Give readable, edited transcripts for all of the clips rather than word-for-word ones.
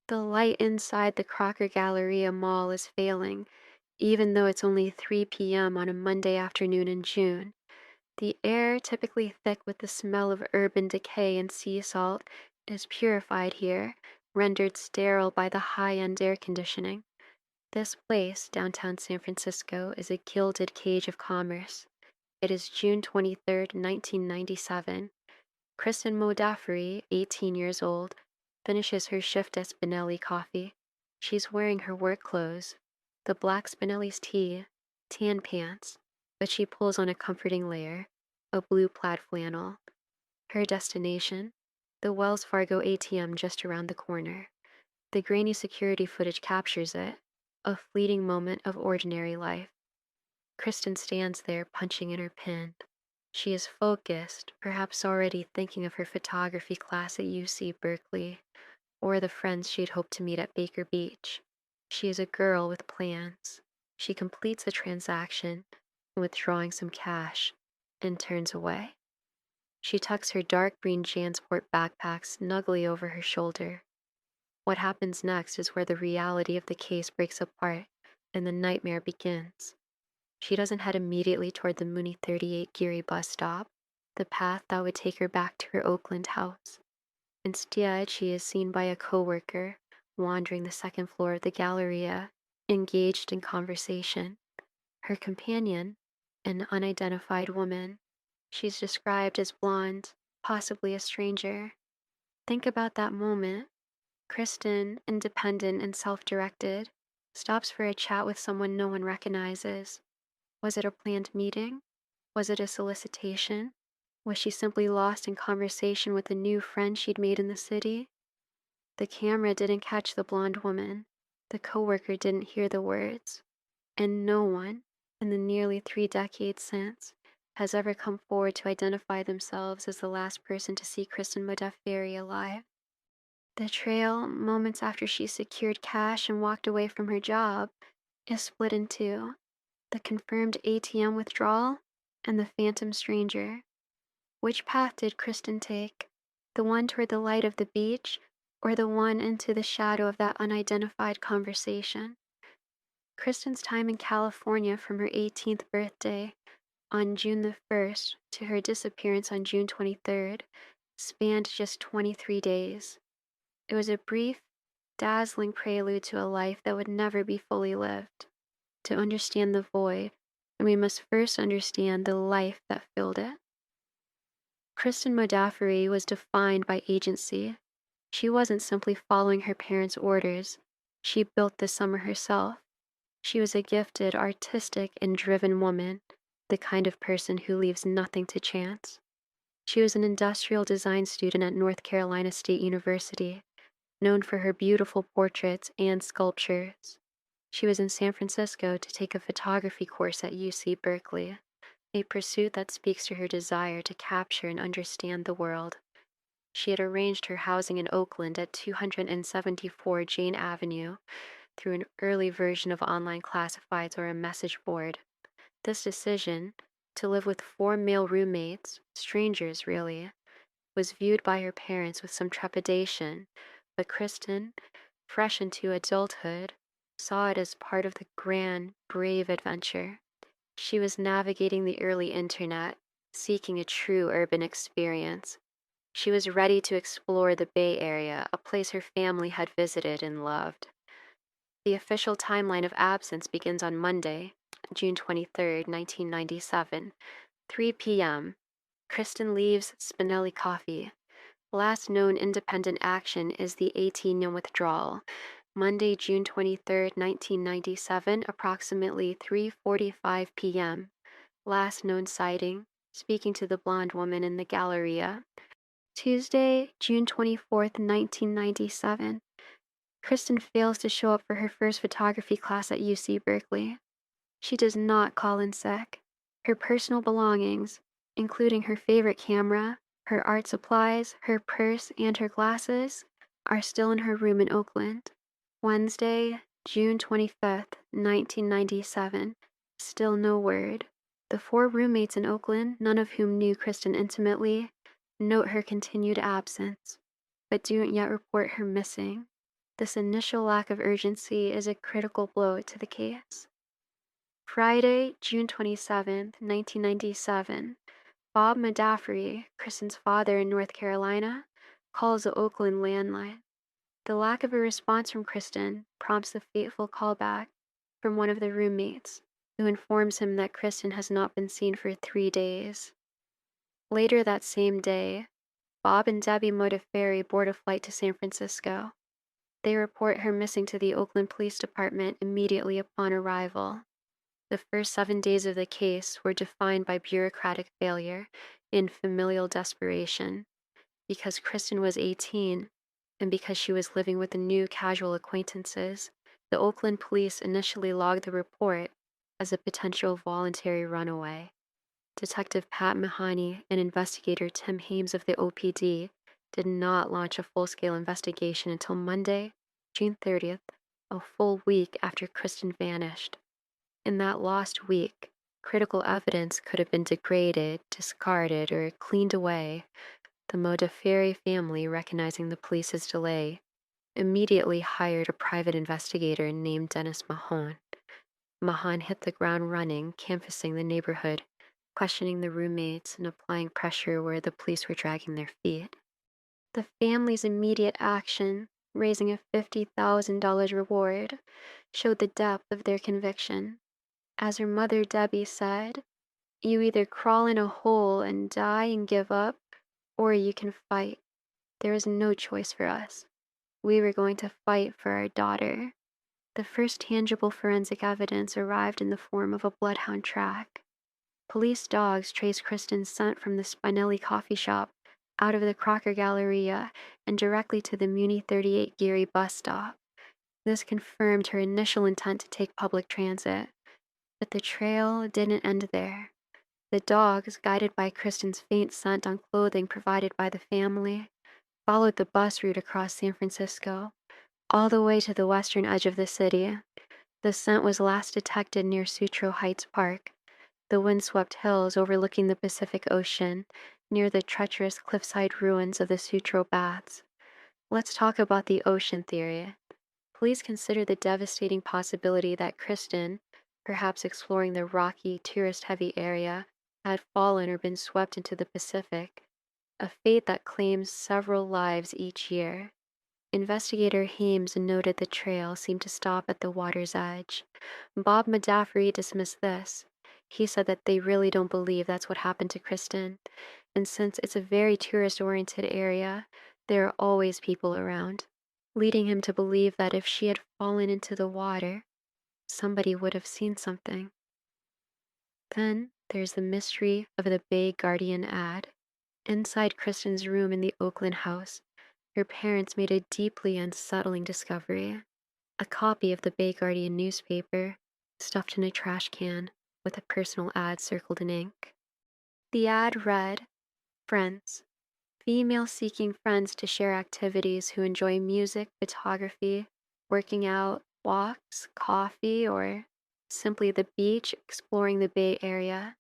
The light inside the Crocker Galleria mall is failing, even though it's only 3 p.m. on a Monday afternoon in June. The air, typically thick with the smell of urban decay and sea salt, is purified here, rendered sterile by the high-end air conditioning. This place, downtown San Francisco, is a gilded cage of commerce. It is June 23rd, 1997. Kristen Modafferi, 18 years old, finishes her shift at Spinelli Coffee. She's wearing her work clothes, the black Spinelli's tee, tan pants, but she pulls on a comforting layer, a blue plaid flannel. Her destination, the Wells Fargo ATM just around the corner. The grainy security footage captures it, a fleeting moment of ordinary life. Kristen stands there punching in her pin. She is focused, perhaps already thinking of her photography class at UC Berkeley, or the friends she'd hoped to meet at Baker Beach. She is a girl with plans. She completes a transaction, withdrawing some cash, and turns away. She tucks her dark green Jansport backpack snugly over her shoulder. What happens next is where the reality of the case breaks apart and the nightmare begins. She doesn't head immediately toward the Mooney 38 Geary bus stop, the path that would take her back to her Oakland house. Instead, she is seen by a coworker, wandering the second floor of the Galleria, engaged in conversation. Her companion, an unidentified woman. She's described as blonde, possibly a stranger. Think about that moment. Kristen, independent and self-directed, stops for a chat with someone no one recognizes. Was it a planned meeting? Was it a solicitation? Was she simply lost in conversation with a new friend she'd made in the city? The camera didn't catch the blonde woman. The coworker didn't hear the words. And no one, in the nearly 3 decades since, has ever come forward to identify themselves as the last person to see Kristen Modafferi alive. The trail, moments after she secured cash and walked away from her job, is split in two: the confirmed ATM withdrawal and the phantom stranger. Which path did Kristen take? The one toward the light of the beach, or the one into the shadow of that unidentified conversation? Kristen's time in California from her 18th birthday on June the 1st to her disappearance on June 23rd spanned just 23 days. It was a brief, dazzling prelude to a life that would never be fully lived. To understand the void, we must first understand the life that filled it. Kristen Modafferi was defined by agency. She wasn't simply following her parents' orders. She built the summer herself. She was a gifted, artistic, and driven woman, the kind of person who leaves nothing to chance. She was an industrial design student at North Carolina State University, known for her beautiful portraits and sculptures. She was in San Francisco to take a photography course at UC Berkeley, a pursuit that speaks to her desire to capture and understand the world. She had arranged her housing in Oakland at 274 Jayne Avenue through an early version of online classifieds or a message board. This decision, to live with 4 male roommates, strangers really, was viewed by her parents with some trepidation, but Kristen, fresh into adulthood, saw it as part of the grand, brave adventure. She was navigating the early internet, seeking a true urban experience. She was ready to explore the Bay Area, a place her family had visited and loved. The official timeline of absence begins on Monday, June 23rd, 1997, 3 p.m. Kristen leaves Spinelli Coffee. Last known independent action is the ATM withdrawal. Monday, June 23rd, 1997, approximately 3:45 p.m. Last known sighting, speaking to the blonde woman in the Galleria. Tuesday, June 24th, 1997. Kristen fails to show up for her first photography class at UC Berkeley. She does not call in sick. Her personal belongings, including her favorite camera, her art supplies, her purse, and her glasses, are still in her room in Oakland. Wednesday, June 25th, 1997. Still no word. The 4 roommates in Oakland, none of whom knew Kristen intimately, note her continued absence, but don't yet report her missing. This initial lack of urgency is a critical blow to the case. Friday, June 27th, 1997, Bob Modafferi, Kristen's father in North Carolina, calls the Oakland landline. The lack of a response from Kristen prompts the fateful callback from one of the roommates, who informs him that Kristen has not been seen for 3 days. Later that same day, Bob and Debbie Modafferi board a flight to San Francisco. They report her missing to the Oakland Police Department immediately upon arrival. The first 7 days of the case were defined by bureaucratic failure and familial desperation. Because Kristen was 18, and because she was living with the new casual acquaintances, the Oakland police initially logged the report as a potential voluntary runaway. Detective Pat Mahoney and investigator Tim Hames of the OPD did not launch a full-scale investigation until Monday, June 30th, a full week after Kristen vanished. In that lost week, critical evidence could have been degraded, discarded, or cleaned away. The Modafferi family, recognizing the police's delay, immediately hired a private investigator named Dennis Mahon. Mahon hit the ground running, canvassing the neighborhood, questioning the roommates, and applying pressure where the police were dragging their feet. The family's immediate action, raising a $50,000 reward, showed the depth of their conviction. As her mother Debbie said, "You either crawl in a hole and die and give up, or you can fight. There is no choice for us. We were going to fight for our daughter." The first tangible forensic evidence arrived in the form of a bloodhound track. Police dogs traced Kristen's scent from the Spinelli Coffee shop out of the Crocker Galleria and directly to the Muni 38 Geary bus stop. This confirmed her initial intent to take public transit. But the trail didn't end there. The dogs, guided by Kristen's faint scent on clothing provided by the family, followed the bus route across San Francisco, all the way to the western edge of the city. The scent was last detected near Sutro Heights Park, the windswept hills overlooking the Pacific Ocean, near the treacherous cliffside ruins of the Sutro Baths. Let's talk about the ocean theory. Police consider the devastating possibility that Kristen, perhaps exploring the rocky, tourist-heavy area, had fallen or been swept into the Pacific, a fate that claims several lives each year. Investigator Hames noted the trail seemed to stop at the water's edge. Bob Modafferi dismissed this. He said that they really don't believe that's what happened to Kristen, and since it's a very tourist-oriented area, there are always people around, leading him to believe that if she had fallen into the water, somebody would have seen something. Then there's the mystery of the Bay Guardian ad. Inside Kristen's room in the Oakland house, her parents made a deeply unsettling discovery. A copy of the Bay Guardian newspaper, stuffed in a trash can, with a personal ad circled in ink. The ad read, "Friends. Female seeking friends to share activities who enjoy music, photography, working out, walks, coffee, or simply the beach, exploring the Bay Area.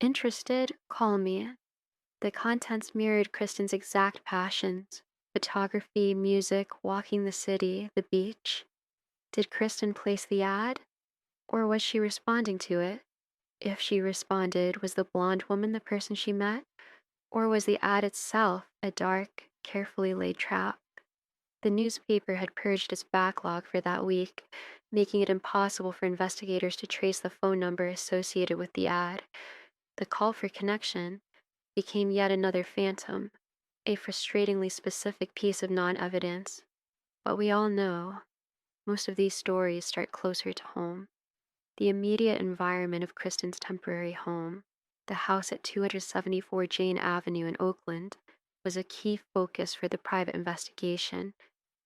Interested? Call me." The contents mirrored Kristen's exact passions: photography, music, walking the city, the beach. Did Kristen place the ad? Or was she responding to it? If she responded, was the blonde woman the person she met? Or was the ad itself a dark, carefully laid trap? The newspaper had purged its backlog for that week, making it impossible for investigators to trace the phone number associated with the ad. The call for connection became yet another phantom, a frustratingly specific piece of non-evidence. But we all know, most of these stories start closer to home. The immediate environment of Kristen's temporary home, the house at 274 Jayne Avenue in Oakland, was a key focus for the private investigation,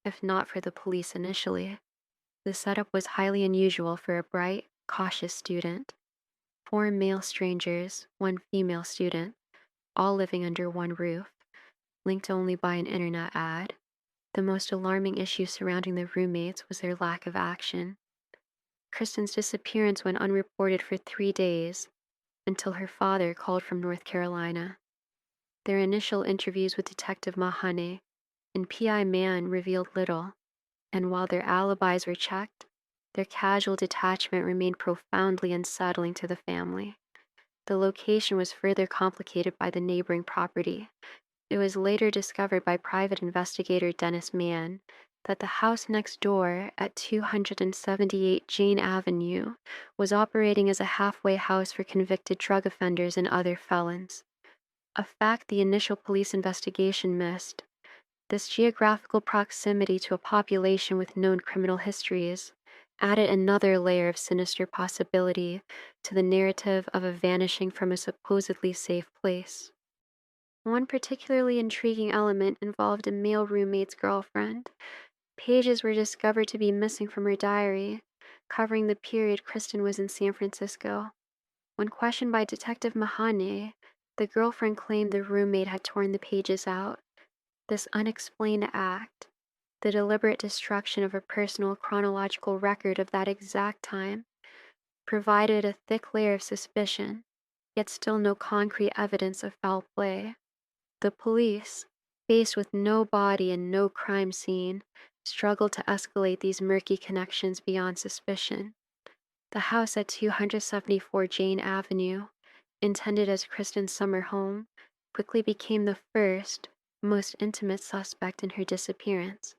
if not for the police initially. The setup was highly unusual for a bright, cautious student. 4 male strangers, 1 female student, all living under one roof, linked only by an internet ad. The most alarming issue surrounding the roommates was their lack of action. Kristen's disappearance went unreported for 3 days, until her father called from North Carolina. Their initial interviews with Detective Mahoney and PI Mann revealed little. and while their alibis were checked, their casual detachment remained profoundly unsettling to the family. The location was further complicated by the neighboring property. It was later discovered by private investigator Dennis Mann that the house next door at 278 Jayne Avenue was operating as a halfway house for convicted drug offenders and other felons, a fact the initial police investigation missed. This geographical proximity to a population with known criminal histories added another layer of sinister possibility to the narrative of a vanishing from a supposedly safe place. One particularly intriguing element involved a male roommate's girlfriend. Pages were discovered to be missing from her diary, covering the period Kristen was in San Francisco. When questioned by Detective Mahane, the girlfriend claimed the roommate had torn the pages out. This unexplained act, the deliberate destruction of a personal chronological record of that exact time, provided a thick layer of suspicion, yet still no concrete evidence of foul play. The police, faced with no body and no crime scene, struggled to escalate these murky connections beyond suspicion. The house at 274 Jayne Avenue, intended as Kristen's summer home, quickly became the first, most intimate suspect in her disappearance.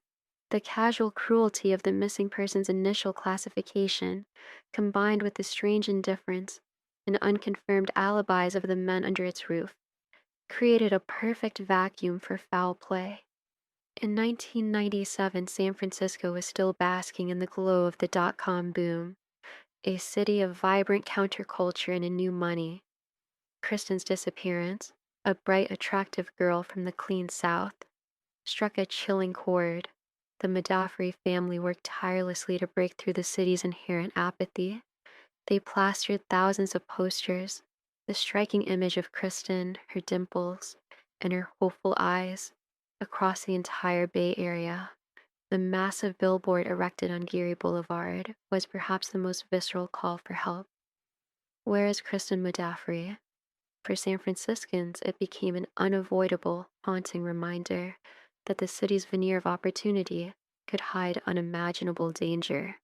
The casual cruelty of the missing person's initial classification, combined with the strange indifference and unconfirmed alibis of the men under its roof, created a perfect vacuum for foul play. In 1997, San Francisco was still basking in the glow of the dot-com boom, a city of vibrant counterculture and a new money. Kristen's disappearance, a bright, attractive girl from the clean South, struck a chilling chord. The Modafferi family worked tirelessly to break through the city's inherent apathy. They plastered thousands of posters, the striking image of Kristen, her dimples, and her hopeful eyes, across the entire Bay Area. The massive billboard erected on Geary Boulevard was perhaps the most visceral call for help. Where is Kristen Modafferi? For San Franciscans, it became an unavoidable, haunting reminder that the city's veneer of opportunity could hide unimaginable danger.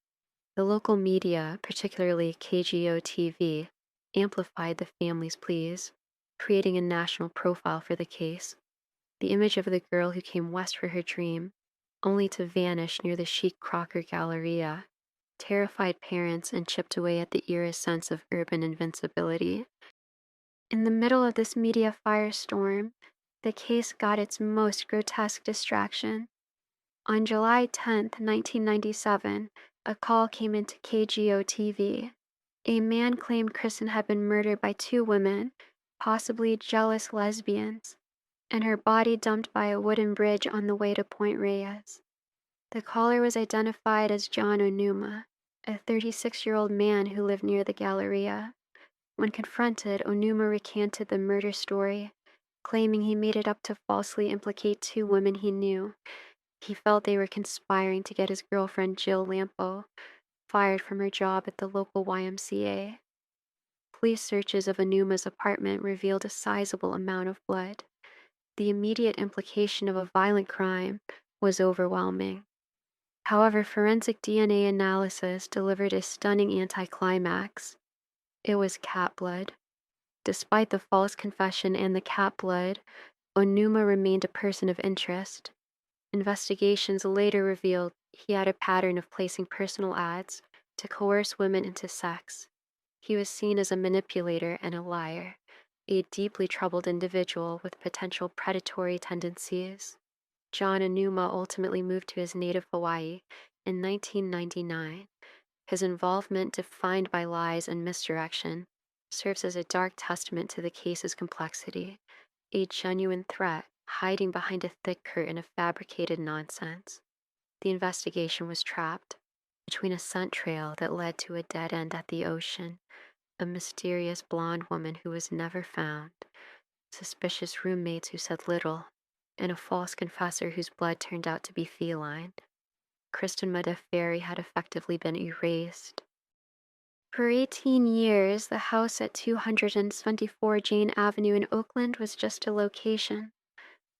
The local media, particularly KGO TV, amplified the family's pleas, creating a national profile for the case. The image of the girl who came west for her dream, only to vanish near the chic Crocker Galleria, terrified parents and chipped away at the era's sense of urban invincibility. In the middle of this media firestorm, the case got its most grotesque distraction. On July 10th, 1997, a call came into KGO TV. A man claimed Kristen had been murdered by two women, possibly jealous lesbians, and her body dumped by a wooden bridge on the way to Point Reyes. The caller was identified as John Onuma, a 36-year-old man who lived near the Galleria. When confronted, Onuma recanted the murder story, claiming he made it up to falsely implicate two women he knew. He felt they were conspiring to get his girlfriend Jill Lampo fired from her job at the local YMCA. Police searches of Onuma's apartment revealed a sizable amount of blood. The immediate implication of a violent crime was overwhelming. However, forensic DNA analysis delivered a stunning anticlimax. It was cat blood. Despite the false confession and the cat blood, Onuma remained a person of interest. Investigations later revealed he had a pattern of placing personal ads to coerce women into sex. He was seen as a manipulator and a liar, a deeply troubled individual with potential predatory tendencies. John Onuma ultimately moved to his native Hawaii in 1999. His involvement, defined by lies and misdirection, serves as a dark testament to the case's complexity, a genuine threat hiding behind a thick curtain of fabricated nonsense. The investigation was trapped between a scent trail that led to a dead end at the ocean, a mysterious blonde woman who was never found, suspicious roommates who said little, and a false confessor whose blood turned out to be feline. Kristen Modafferi had effectively been erased. For 18 years, the house at 224 Jayne Avenue in Oakland was just a location,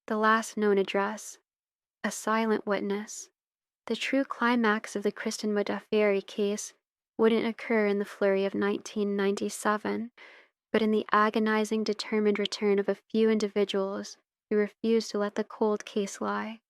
the last known address, a silent witness, The true climax of the Kristen Modafferi case wouldn't occur in the flurry of 1997, but in the agonizing, determined return of a few individuals who refused to let the cold case lie.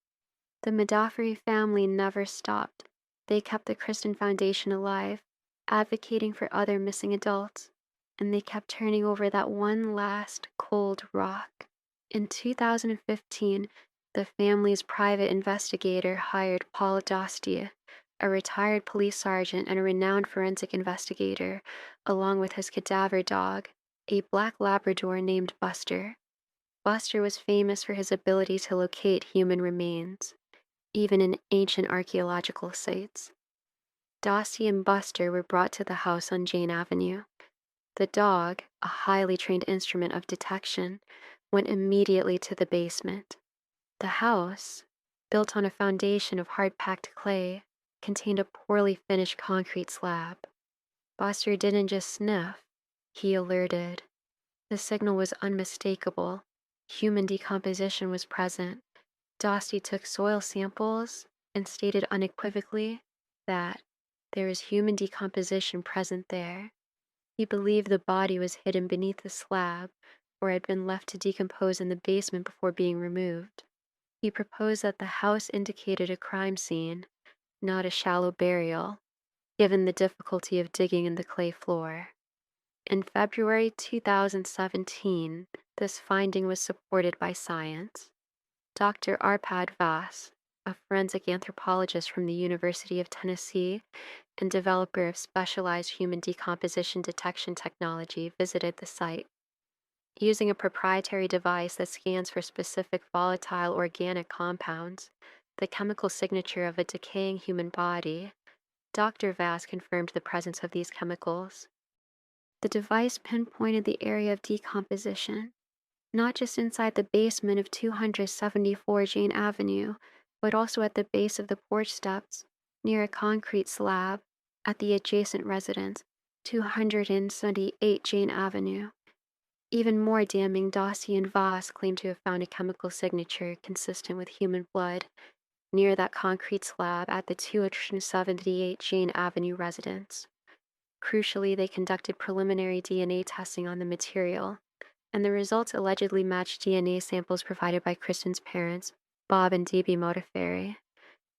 The Modafferi family never stopped. They kept the Kristen Foundation alive, advocating for other missing adults, and they kept turning over that one last cold rock. In 2015, the family's private investigator hired Paul Dostie, a retired police sergeant and a renowned forensic investigator, along with his cadaver dog, a black Labrador named Buster. Buster was famous for his ability to locate human remains, even in ancient archaeological sites. Dostie and Buster were brought to the house on Jayne Avenue. The dog, a highly trained instrument of detection, went immediately to the basement. The house, built on a foundation of hard-packed clay, contained a poorly finished concrete slab. Buster didn't just sniff, he alerted. The signal was unmistakable. Human decomposition was present. Dostie took soil samples and stated unequivocally that there was human decomposition present there. He believed the body was hidden beneath the slab or had been left to decompose in the basement before being removed. He proposed that the house indicated a crime scene, not a shallow burial, given the difficulty of digging in the clay floor. In February 2017, this finding was supported by science. Dr. Arpad Vass, a forensic anthropologist from the University of Tennessee and developer of specialized human decomposition detection technology, visited the site. Using a proprietary device that scans for specific volatile organic compounds, the chemical signature of a decaying human body, Dr. Vass confirmed the presence of these chemicals. The device pinpointed the area of decomposition, not just inside the basement of 274 Jayne Avenue, but also at the base of the porch steps, near a concrete slab, at the adjacent residence, 278 Jayne Avenue. Even more damning, Dostie and Voss claimed to have found a chemical signature consistent with human blood near that concrete slab at the 278 Jayne Avenue residence. Crucially, they conducted preliminary DNA testing on the material, and the results allegedly matched DNA samples provided by Kristen's parents, Bob and Debbie Modafferi.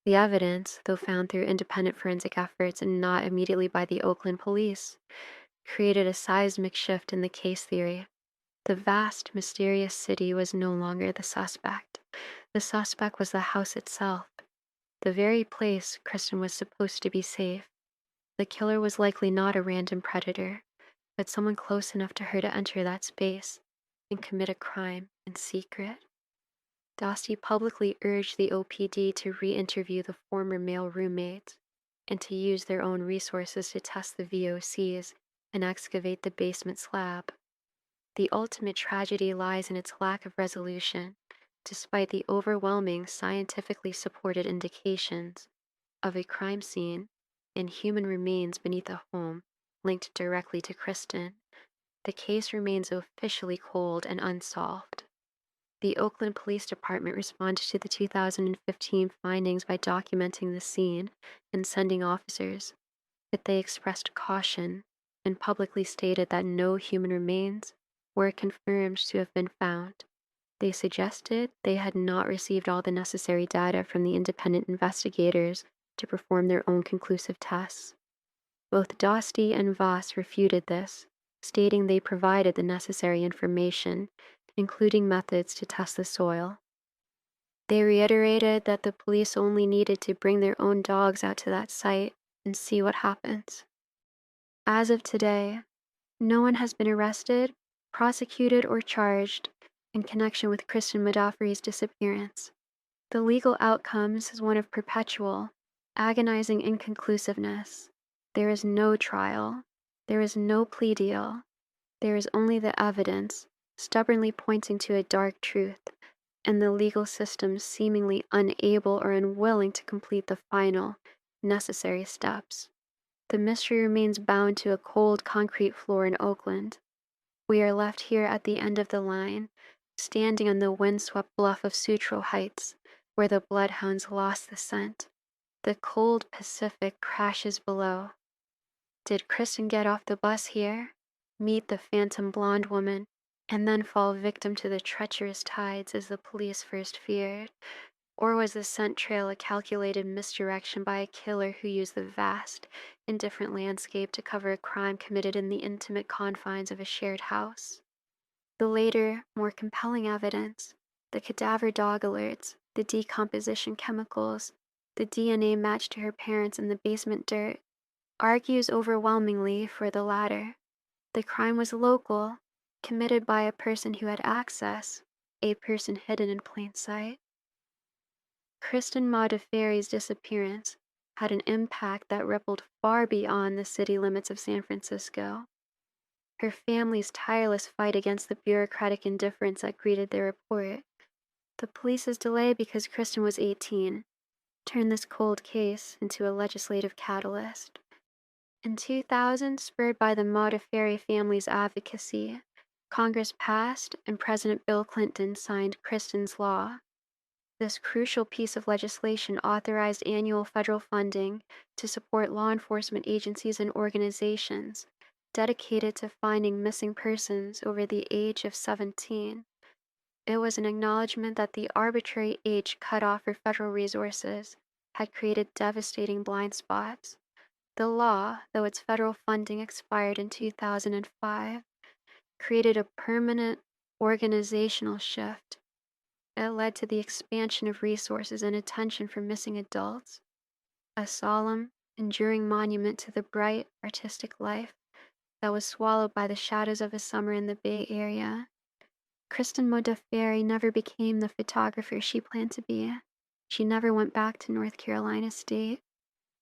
The evidence, though found through independent forensic efforts and not immediately by the Oakland police, created a seismic shift in the case theory. The vast, mysterious city was no longer the suspect. The suspect was the house itself, the very place Kristen was supposed to be safe. The killer was likely not a random predator, but someone close enough to her to enter that space and commit a crime in secret. Dostie publicly urged the OPD to re-interview the former male roommates and to use their own resources to test the VOCs and excavate the basement slab. The ultimate tragedy lies in its lack of resolution, despite the overwhelming scientifically supported indications of a crime scene and human remains beneath a home linked directly to Kristen. The case remains officially cold and unsolved. The Oakland Police Department responded to the 2015 findings by documenting the scene and sending officers, but they expressed caution and publicly stated that no human remains were confirmed to have been found. They suggested they had not received all the necessary data from the independent investigators to perform their own conclusive tests. Both Dostie and Voss refuted this, stating they provided the necessary information, including methods to test the soil. They reiterated that the police only needed to bring their own dogs out to that site and see what happens. As of today, no one has been arrested, prosecuted, or charged in connection with Kristen Modafferi's disappearance. The legal outcomes is one of perpetual, agonizing inconclusiveness. There is no trial. There is no plea deal. There is only the evidence, stubbornly pointing to a dark truth, and the legal system seemingly unable or unwilling to complete the final, necessary steps. The mystery remains bound to a cold concrete floor in Oakland. We are left here at the end of the line, standing on the windswept bluff of Sutro Heights, where the bloodhounds lost the scent. The cold Pacific crashes below. Did Kristen get off the bus here, meet the phantom blonde woman, and then fall victim to the treacherous tides as the police first feared? Or was the scent trail a calculated misdirection by a killer who used the vast, indifferent landscape to cover a crime committed in the intimate confines of a shared house? The later, more compelling evidence, the cadaver dog alerts, the decomposition chemicals, the DNA matched to her parents in the basement dirt, argues overwhelmingly for the latter. The crime was local, committed by a person who had access, a person hidden in plain sight. Kristen Modafferi's disappearance had an impact that rippled far beyond the city limits of San Francisco. Her family's tireless fight against the bureaucratic indifference that greeted their report, the police's delay because Kristen was 18, turned this cold case into a legislative catalyst. In 2000, spurred by the Modafferi family's advocacy, Congress passed and President Bill Clinton signed Kristen's Law. This crucial piece of legislation authorized annual federal funding to support law enforcement agencies and organizations dedicated to finding missing persons over the age of 17. It was an acknowledgement that the arbitrary age cutoff for federal resources had created devastating blind spots. The law, though its federal funding expired in 2005, created a permanent organizational shift. It led to the expansion of resources and attention for missing adults, a solemn, enduring monument to the bright, artistic life that was swallowed by the shadows of a summer in the Bay Area. Kristen Modafferi never became the photographer she planned to be. She never went back to North Carolina State.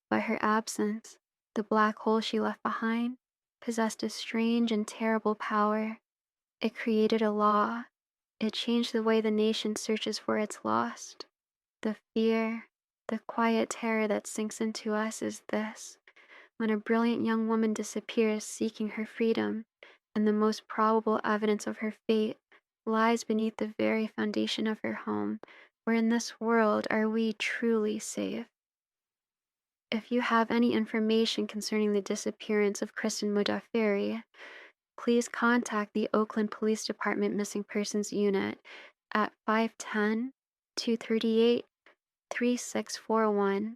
But her absence, the black hole she left behind, possessed a strange and terrible power. It created a law. It changed the way the nation searches for its lost. The fear, the quiet terror that sinks into us is this: when a brilliant young woman disappears seeking her freedom, and the most probable evidence of her fate lies beneath the very foundation of her home, where in this world are we truly safe? If you have any information concerning the disappearance of Kristen Modafferi, please contact the Oakland Police Department Missing Persons Unit at 510-238-3641.